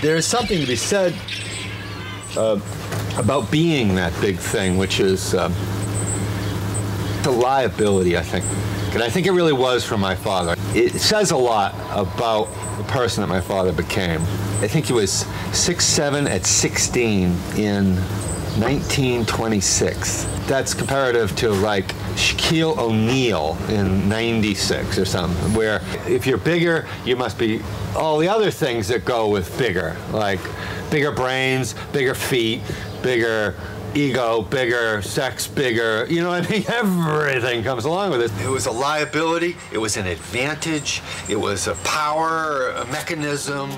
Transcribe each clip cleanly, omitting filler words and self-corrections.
There is something to be said about being that big thing, which is the liability, I think. And I think it really was from my father. It says a lot about the person that my father became. I think he was 6'7" at 16 in 1926. That's comparative to like Shaquille O'Neal in 96 or something, where if you're bigger, you must be all the other things that go with bigger, like bigger brains, bigger feet, bigger ego, bigger sex, bigger, you know what I mean? Everything comes along with it. It was a liability, it was an advantage, it was a power, a mechanism.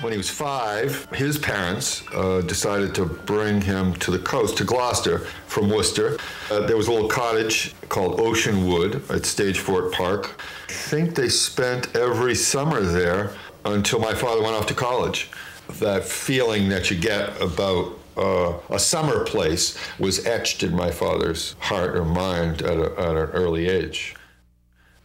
When he was 5, his parents decided to bring him to the coast, to Gloucester, from Worcester. There was a little cottage called Ocean Wood at Stage Fort Park. I think they spent every summer there until my father went off to college. That feeling that you get about a summer place was etched in my father's heart or mind at an early age.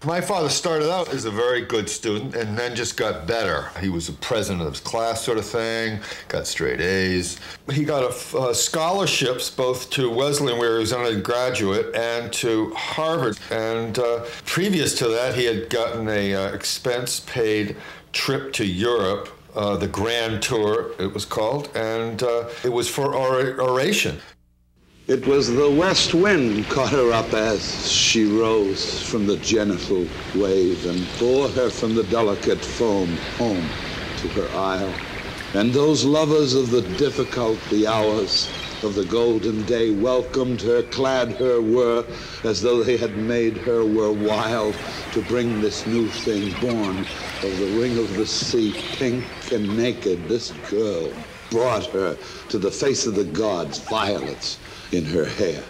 My father started out as a very good student and then just got better. He was the president of his class sort of thing, got straight A's. He got scholarships both to Wesleyan, where he was an undergraduate, and to Harvard. And previous to that, he had gotten a expense-paid trip to Europe, the Grand Tour, it was called, and it was for oration. It was the west wind caught her up as she rose from the genital wave and bore her from the delicate foam home to her isle. And those lovers of the difficult, the hours of the golden day, welcomed her, clad her, were as though they had made her, were wild to bring this new thing born of the ring of the sea, pink and naked. This girl brought her to the face of the gods, violets in her hair.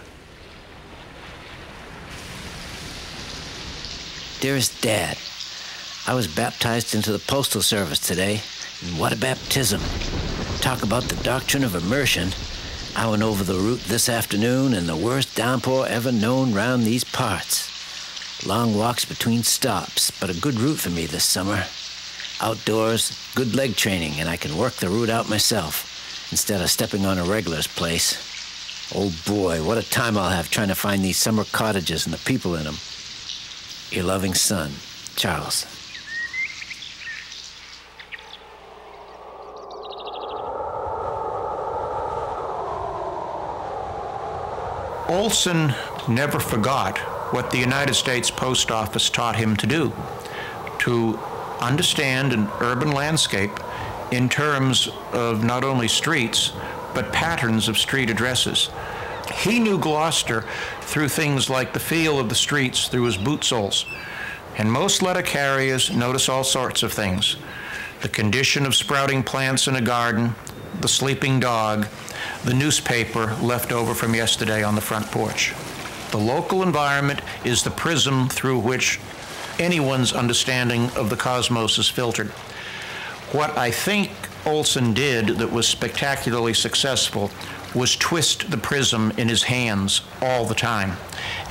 Dearest Dad, I was baptized into the Postal Service today, and what a baptism. Talk about the doctrine of immersion. I went over the route this afternoon in the worst downpour ever known round these parts. Long walks between stops, but a good route for me this summer. Outdoors, good leg training, and I can work the route out myself instead of stepping on a regular's place. Oh boy, what a time I'll have trying to find these summer cottages and the people in them. Your loving son, Charles. Olson never forgot what the United States Post Office taught him to do, to understand an urban landscape in terms of not only streets, but patterns of street addresses. He knew Gloucester through things like the feel of the streets through his boot soles. And most letter carriers notice all sorts of things. The condition of sprouting plants in a garden, the sleeping dog, the newspaper left over from yesterday on the front porch. The local environment is the prism through which anyone's understanding of the cosmos is filtered. What I think Olson did that was spectacularly successful was twist the prism in his hands all the time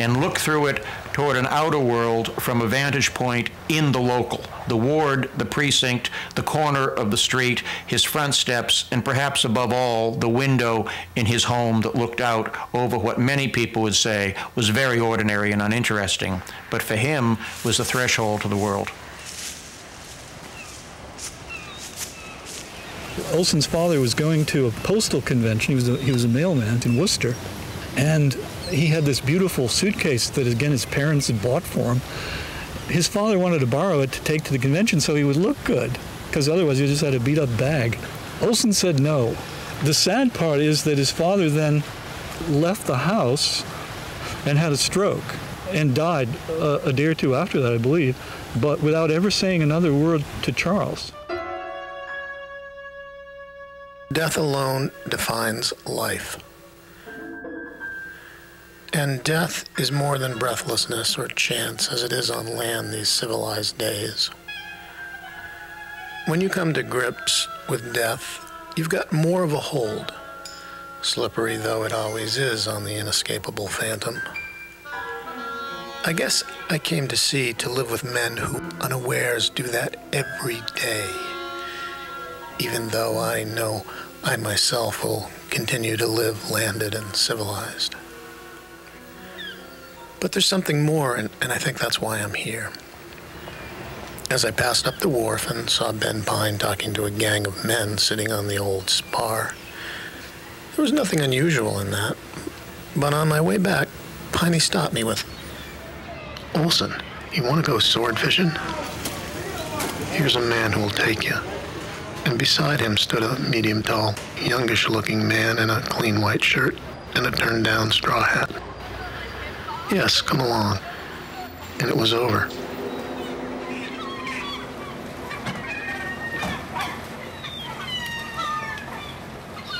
and look through it toward an outer world from a vantage point in the local, the ward, the precinct, the corner of the street, his front steps, and perhaps above all, the window in his home that looked out over what many people would say was very ordinary and uninteresting, but for him was the threshold to the world. Olson's father was going to a postal convention. He was a mailman in Worcester, and he had this beautiful suitcase that, again, his parents had bought for him. His father wanted to borrow it to take to the convention so he would look good, because otherwise he just had a beat-up bag. Olson said no. The sad part is that his father then left the house and had a stroke and died a day or two after that, I believe, but without ever saying another word to Charles. Death alone defines life. And death is more than breathlessness or chance as it is on land these civilized days. When you come to grips with death, you've got more of a hold, slippery though it always is on the inescapable phantom. I guess I came to see, to live with men who unawares do that every day, even though I know I myself will continue to live landed and civilized. But there's something more, and I think that's why I'm here. As I passed up the wharf and saw Ben Pine talking to a gang of men sitting on the old spar, there was nothing unusual in that. But on my way back, Piney stopped me with, "Olson, you want to go sword fishing? Here's a man who will take you." And beside him stood a medium-tall, youngish-looking man in a clean white shirt and a turned-down straw hat. "Yes, come along." And it was over.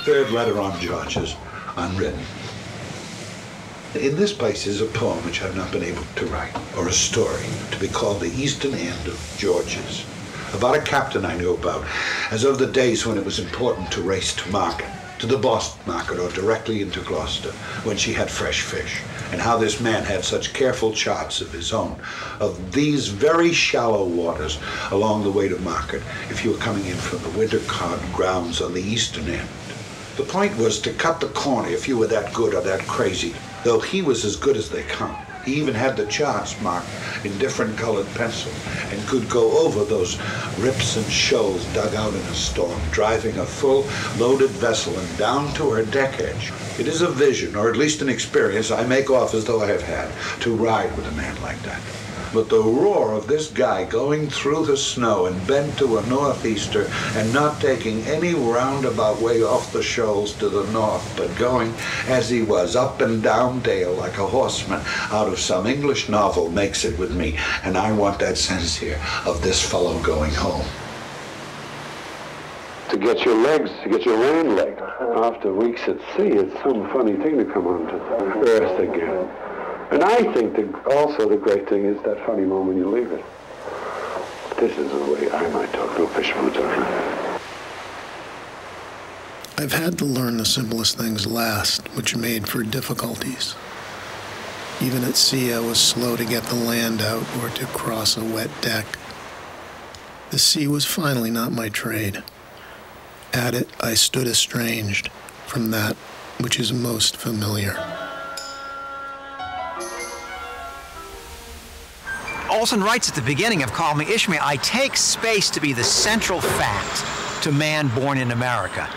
Third letter on George's, unwritten. In this place is a poem which I've not been able to write, or a story, to be called The Eastern End of George's, about a captain I knew about, as of the days when it was important to race to market, to the Boston market or directly into Gloucester, when she had fresh fish, and how this man had such careful charts of his own, of these very shallow waters along the way to market, if you were coming in from the winter cod grounds on the eastern end. The point was to cut the corner if you were that good or that crazy, though he was as good as they come. He even had the charts marked in different colored pencil and could go over those rips and shoals dug out in a storm, driving a full loaded vessel and down to her deck edge. It is a vision, or at least an experience, I make off as though I have had, to ride with a man like that. But the roar of this guy going through the snow and bent to a northeaster and not taking any roundabout way off the shoals to the north, but going as he was, up and down dale like a horseman out of some English novel, makes it with me. And I want that sense here of this fellow going home. To get your legs, to get your land leg after weeks at sea, it's some funny thing to come onto earth again. And I think also the great thing is that funny moment you leave it. This is the way I might talk to a fisherman. I've had to learn the simplest things last, which made for difficulties. Even at sea, I was slow to get the land out or to cross a wet deck. The sea was finally not my trade. At it, I stood estranged from that which is most familiar. Olson writes at the beginning of Call Me Ishmael, "I take space to be the central fact to man born in America."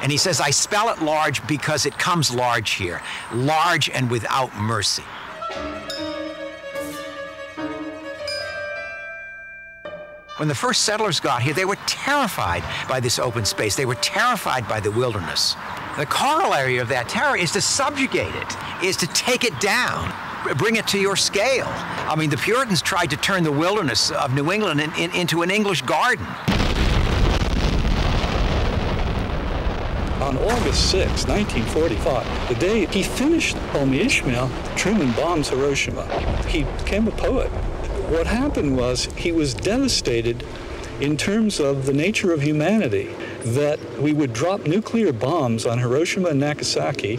And he says, "I spell it large because it comes large here, large and without mercy." When the first settlers got here, they were terrified by this open space. They were terrified by the wilderness. The corollary of that terror is to subjugate it, is to take it down. Bring it to your scale. I mean, the Puritans tried to turn the wilderness of New England into an English garden. On August 6, 1945, the day he finished Call Me Ishmael, Truman bombs Hiroshima. He became a poet. What happened was he was devastated in terms of the nature of humanity, that we would drop nuclear bombs on Hiroshima and Nagasaki.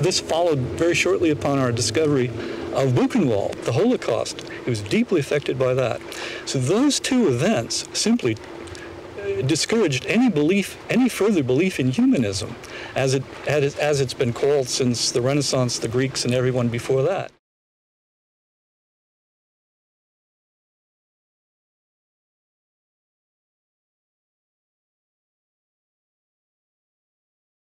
This followed very shortly upon our discovery of Buchenwald, the Holocaust. He was deeply affected by that. So those two events simply discouraged any further belief in humanism, as it's been called since the Renaissance, the Greeks, and everyone before that.